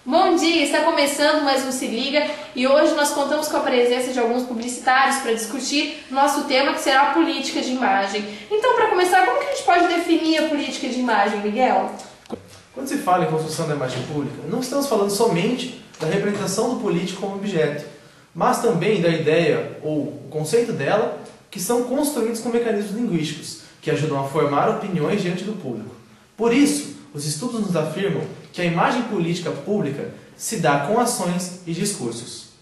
Bom dia, está começando mais um Se Liga e hoje nós contamos com a presença de alguns publicitários para discutir nosso tema, que será a política de imagem. Então, para começar, como que a gente pode definir a política de imagem, Miguel? Quando se fala em construção da imagem pública, não estamos falando somente da representação do político como objeto, mas também da ideia ou o conceito dela, que são construídos com mecanismos linguísticos, que ajudam a formar opiniões diante do público. Por isso, os estudos nos afirmam que a imagem política pública se dá com ações e discursos.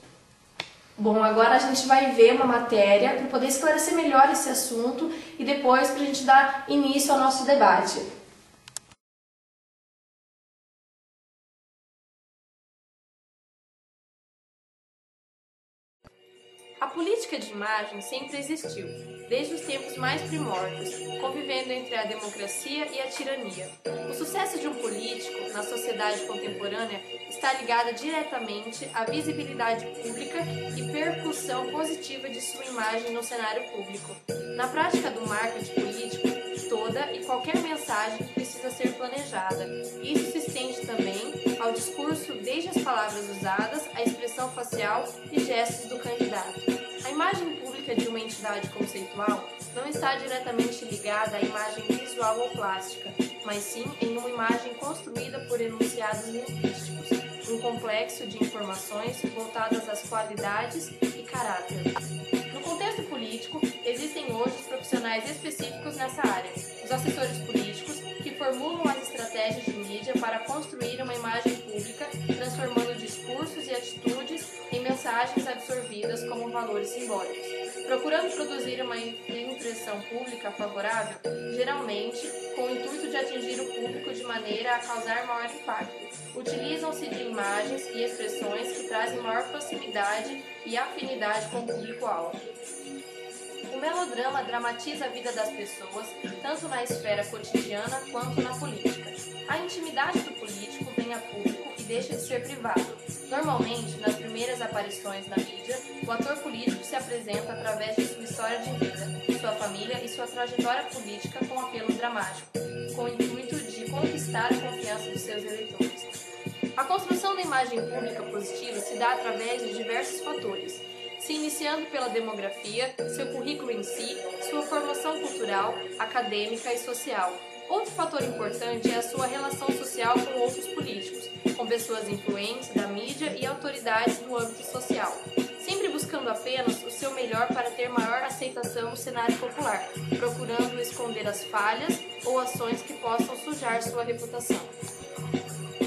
Bom, agora a gente vai ver uma matéria para poder esclarecer melhor esse assunto e depois para a gente dar início ao nosso debate. A política de imagem sempre existiu, desde os tempos mais primórdios, convivendo entre a democracia e a tirania. O sucesso de um político na sociedade contemporânea está ligado diretamente à visibilidade pública e percussão positiva de sua imagem no cenário público. Na prática do marketing político, toda e qualquer mensagem precisa ser planejada. Isso se estende também ao discurso, desde as palavras usadas, à expressão facial e gestos do candidato. A imagem pública de uma entidade conceitual não está diretamente ligada à imagem visual ou plástica, mas sim em uma imagem construída por enunciados linguísticos, um complexo de informações voltadas às qualidades e caráter. No contexto político, existem hoje os profissionais específicos nessa área, os assessores políticos, que formulam as estratégias de mídia para construir uma imagem pública, transformando discursos e atitudes em mensagens absorvidas como valores simbólicos. Procurando produzir uma impressão pública favorável, geralmente com o intuito de atingir o público de maneira a causar maior impacto. Utilizam-se de imagens e expressões que trazem maior proximidade e afinidade com o público-alvo. O melodrama dramatiza a vida das pessoas, tanto na esfera cotidiana quanto na política. A intimidade do político vem a público e deixa de ser privado. Normalmente, nas primeiras aparições na mídia, o ator político se apresenta através de sua história de vida, sua família e sua trajetória política com apelo dramático, com o intuito de conquistar a confiança dos seus eleitores. A construção da imagem pública positiva se dá através de diversos fatores, se iniciando pela demografia, seu currículo em si, sua formação cultural, acadêmica e social. Outro fator importante é a sua relação social com outros políticos, com pessoas influentes da mídia e autoridades do âmbito social, sempre buscando apenas o seu melhor para ter maior aceitação no cenário popular, procurando esconder as falhas ou ações que possam sujar sua reputação.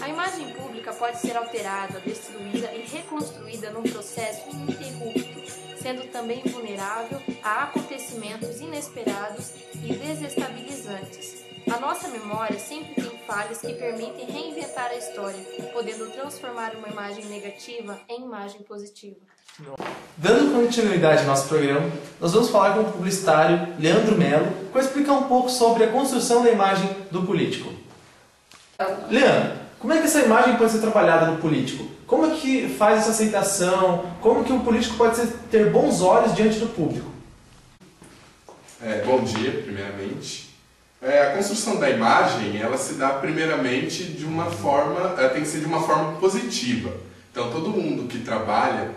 A imagem pública pode ser alterada, destruída e reconstruída num processo ininterrupto, sendo também vulnerável a acontecimentos inesperados e desestabilizantes. A nossa memória sempre tem falhas que permitem reinventar a história, podendo transformar uma imagem negativa em imagem positiva. Dando continuidade ao nosso programa, nós vamos falar com o publicitário Leandro Melo para explicar um pouco sobre a construção da imagem do político. Leandro, como é que essa imagem pode ser trabalhada no político? Como é que faz essa aceitação? Como que o político pode ter bons olhos diante do público? Bom dia, primeiramente. A construção da imagem, ela se dá primeiramente de uma forma, tem que ser de uma forma positiva. Então, todo mundo que trabalha,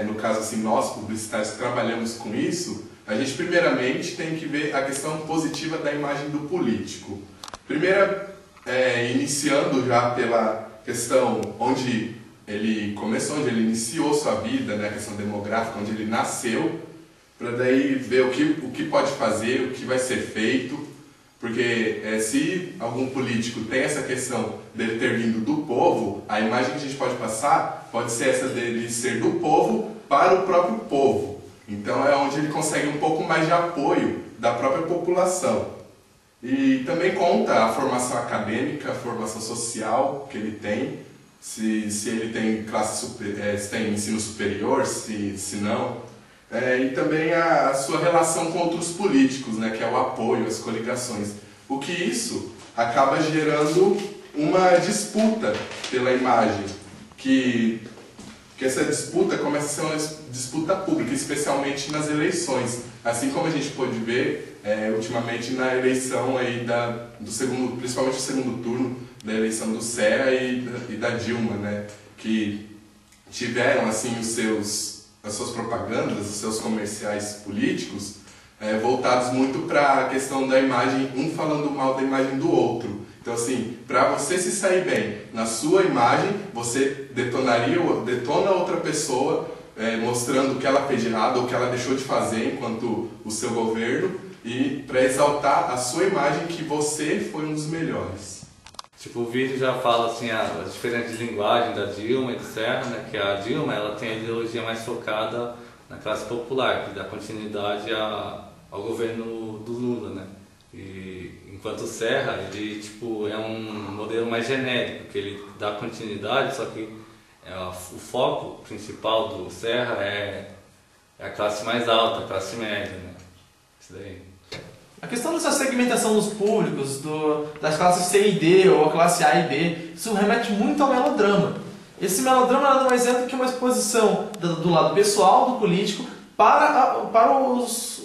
no caso assim, nós publicitários que trabalhamos com isso, a gente primeiramente tem que ver a questão positiva da imagem do político. Iniciando já pela questão onde ele começou, onde ele iniciou sua vida, né, a questão demográfica, onde ele nasceu, para daí ver o que pode fazer, o que vai ser feito, porque se algum político tem essa questão dele ter vindo do povo, a imagem que a gente pode passar pode ser essa dele ser do povo para o próprio povo. Então é onde ele consegue um pouco mais de apoio da própria população. E também conta a formação acadêmica, a formação social que ele tem, se ele tem se tem ensino superior, se não. E também a sua relação com outros políticos, né, que é o apoio, as coligações. O que isso acaba gerando uma disputa pela imagem, que que essa disputa começa a ser uma disputa pública, especialmente nas eleições. Assim como a gente pôde ver ultimamente na eleição aí principalmente o segundo turno da eleição do Serra e da Dilma, né? Que tiveram assim as suas propagandas, os seus comerciais políticos voltados muito para a questão da imagem, um falando mal da imagem do outro. Então, assim, para você se sair bem na sua imagem, você detona outra pessoa, mostrando o que ela fez de errado ou o que ela deixou de fazer enquanto o seu governo, e para exaltar a sua imagem que você foi um dos melhores. Tipo, o vídeo já fala assim as diferentes linguagens da Dilma e do Serra, né? Que a Dilma ela tem a ideologia mais focada na classe popular, que dá continuidade ao governo do Lula, né? E enquanto o Serra, ele tipo, é um modelo mais genérico, que ele dá continuidade, só que o foco principal do Serra é a classe mais alta, a classe média, né? Isso daí. A questão dessa segmentação dos públicos, das classes C e D ou a classe A e B, isso remete muito ao melodrama. Esse melodrama nada mais é do que uma exposição do lado pessoal do político para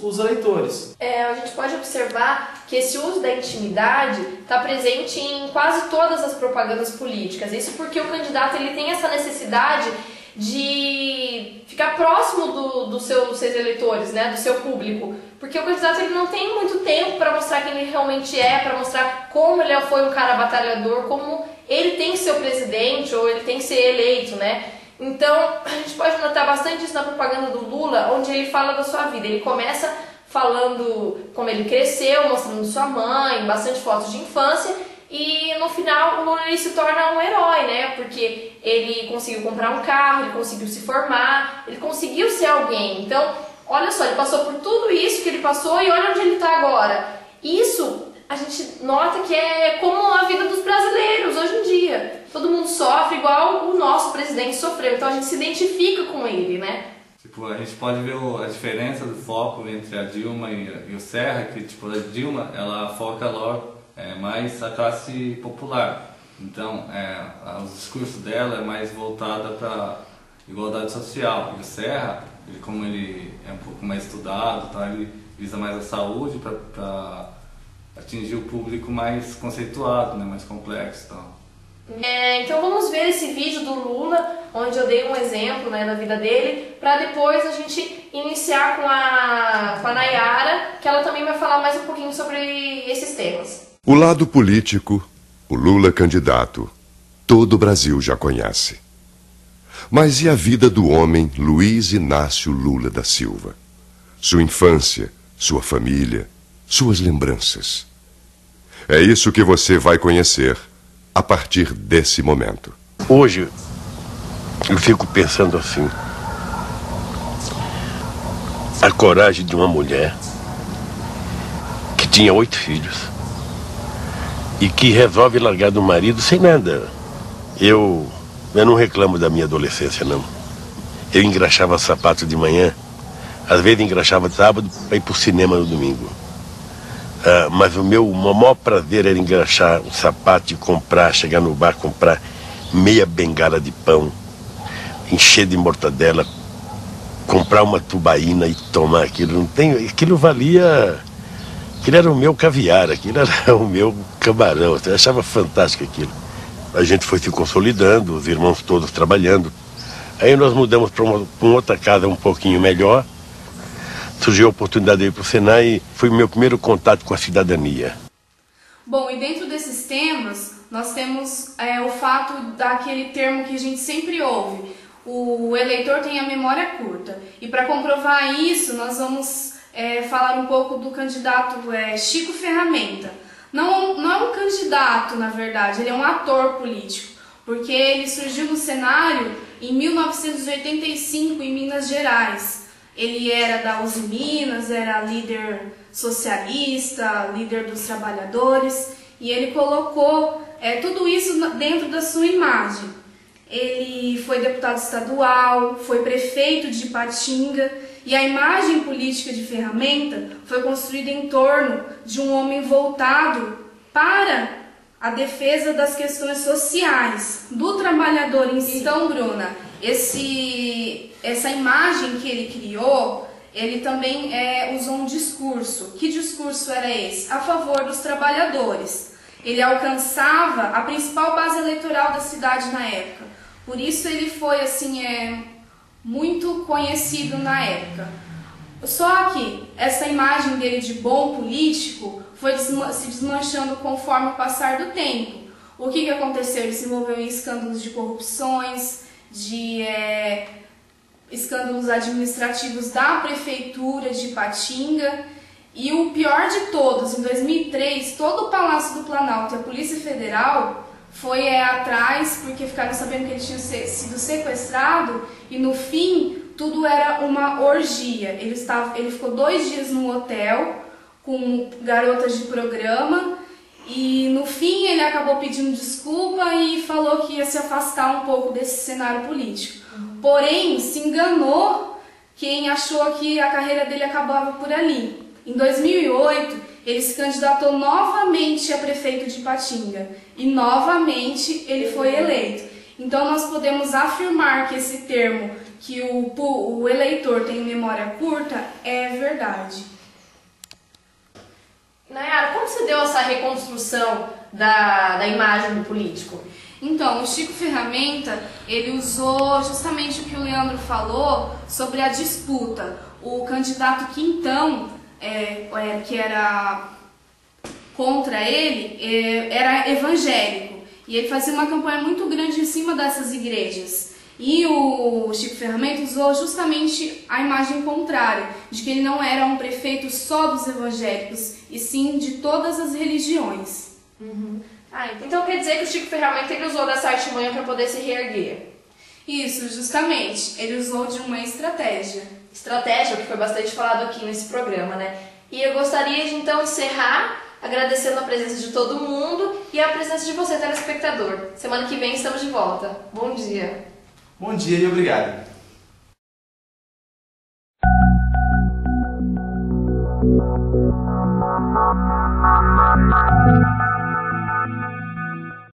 os eleitores. A gente pode observar que esse uso da intimidade está presente em quase todas as propagandas políticas. Isso porque o candidato ele tem essa necessidade de ficar próximo dos seus eleitores, né, do seu público, porque o candidato ele não tem muito tempo para mostrar quem ele realmente é, para mostrar como ele foi um cara batalhador, como ele tem que ser o presidente ou ele tem que ser eleito, né? Então a gente pode notar bastante isso na propaganda do Lula, onde ele fala da sua vida. Ele começa falando como ele cresceu, mostrando sua mãe, bastante fotos de infância. E no final o Lula ele se torna um herói, né? Porque ele conseguiu comprar um carro, ele conseguiu se formar, ele conseguiu ser alguém. Então, olha só, ele passou por tudo isso que ele passou e olha onde ele está agora. Isso a gente nota que é como a vida dos brasileiros hoje em dia. Todo mundo sofre igual o nosso presidente sofreu, então a gente se identifica com ele, né? Tipo, a gente pode ver a diferença do foco entre a Dilma e o Serra, que tipo, a Dilma ela foca logo mais a classe popular. Então, o discurso dela é mais voltada para igualdade social. E o Serra, como ele é um pouco mais estudado, tá, ele visa mais a saúde para atingir o público mais conceituado, né, mais complexo. Então vamos ver esse vídeo do Lula, onde eu dei um exemplo, né, da vida dele, para depois a gente iniciar com a Nayara, que ela também vai falar mais um pouquinho sobre esses temas. O lado político, o Lula candidato, todo o Brasil já conhece. Mas e a vida do homem Luiz Inácio Lula da Silva? Sua infância, sua família, suas lembranças. É isso que você vai conhecer a partir desse momento. Hoje, eu fico pensando assim, a coragem de uma mulher que tinha 8 filhos e que resolve largar do marido sem nada. Eu não reclamo da minha adolescência, não. Eu engraxava sapato de manhã, às vezes engraxava sábado para ir para o cinema no domingo. Mas o maior prazer era engraxar um sapato e comprar, chegar no bar, comprar meia bengala de pão, encher de mortadela, comprar uma tubaína e tomar aquilo. Aquilo valia... Aquilo era o meu caviar, aquilo era o meu camarão. Eu achava fantástico aquilo. A gente foi se consolidando, os irmãos todos trabalhando. Aí nós mudamos para uma outra casa um pouquinho melhor. Surgiu a oportunidade de ir para o Senai e foi o meu primeiro contato com a cidadania. Bom, e dentro desses temas, nós temos o fato daquele termo que a gente sempre ouve. O eleitor tem a memória curta. E para comprovar isso, nós vamos falar um pouco do candidato Chico Ferramenta. Não é um candidato, na verdade, ele é um ator político, porque ele surgiu no cenário em 1985 em Minas Gerais. Ele era da Uzi Minas, era líder socialista, líder dos trabalhadores, e ele colocou tudo isso dentro da sua imagem. Ele foi deputado estadual, foi prefeito de Ipatinga, e a imagem política de Ferramenta foi construída em torno de um homem voltado para a defesa das questões sociais, do trabalhador em si. Então, Bruna, essa imagem que ele criou, ele também usou um discurso. Que discurso era esse? A favor dos trabalhadores. Ele alcançava a principal base eleitoral da cidade na época. Por isso ele foi assim, muito conhecido na época. Só que essa imagem dele de bom político foi se desmanchando conforme o passar do tempo. O que aconteceu? Ele se envolveu em escândalos de corrupções, de escândalos administrativos da prefeitura de Ipatinga. E o pior de todos, em 2003, todo o Palácio do Planalto e a Polícia Federal foi atrás, porque ficaram sabendo que ele tinha sido sequestrado, e no fim tudo era uma orgia. Ele ficou 2 dias num hotel com garotas de programa, e no fim ele acabou pedindo desculpa e falou que ia se afastar um pouco desse cenário político. Porém, se enganou quem achou que a carreira dele acabava por ali. Em 2008, ele se candidatou novamente a prefeito de Ipatinga e novamente ele foi eleito. Então nós podemos afirmar que esse termo, que o eleitor tem memória curta, é verdade. Nayara, como se deu essa reconstrução da imagem do político? Então, o Chico Ferramenta, ele usou justamente o que o Leandro falou sobre a disputa. O candidato que então, que era contra ele, era evangélico. E ele fazia uma campanha muito grande em cima dessas igrejas. E o Chico Ferramenta usou justamente a imagem contrária, de que ele não era um prefeito só dos evangélicos, e sim de todas as religiões. Então quer dizer que o Chico Ferramenta ele usou dessa artimanha para poder se reerguer? Isso, justamente. Ele usou de uma estratégia. Estratégia, que foi bastante falado aqui nesse programa, né? E eu gostaria de então encerrar agradecendo a presença de todo mundo e a presença de você, telespectador. Semana que vem estamos de volta. Bom dia. Bom dia e obrigado.